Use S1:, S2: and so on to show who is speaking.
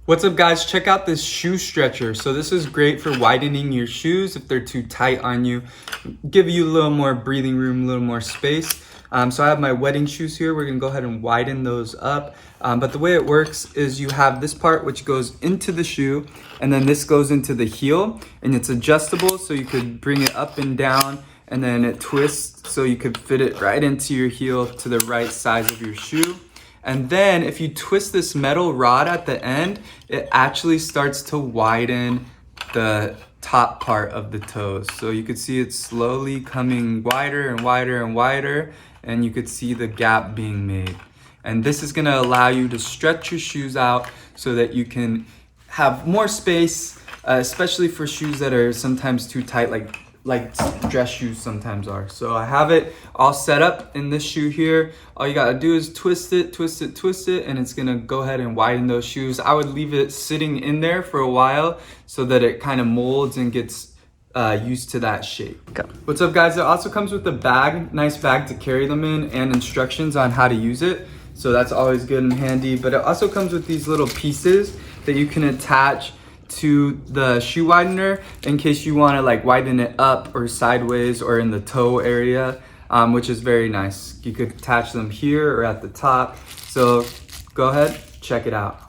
S1: What's up guys, check out this shoe stretcher. So this is great for widening your shoes if they're too tight on you. Give you a little more breathing room, a little more space. So I have my wedding shoes here. We're gonna go ahead and widen those up. But the way it works is you have this part which goes into the shoe, and then this goes into the heel, and it's adjustable so you could bring it up and down, and then it twists so you could fit it right into your heel to the right size of your shoe. And then if you twist this metal rod at the end, it actually starts to widen the top part of the toes. So you could see it's slowly coming wider and wider and wider, and you could see the gap being made. And this is gonna allow you to stretch your shoes out so that you can have more space, especially for shoes that are sometimes too tight, like dress shoes sometimes are. So I have it all set up in this shoe here. All you gotta do is twist it, twist it, twist it, and it's gonna go ahead and widen those shoes. I would leave it sitting in there for a while so that it kind of molds and gets used to that shape.
S2: Go.
S1: What's up guys, it also comes with a bag, nice bag to carry them in, and instructions on how to use it. So that's always good and handy. But it also comes with these little pieces that you can attach to the shoe widener in case you want to like widen it up or sideways or in the toe area, which is very nice. You could attach them here or at the top. So go ahead, check it out.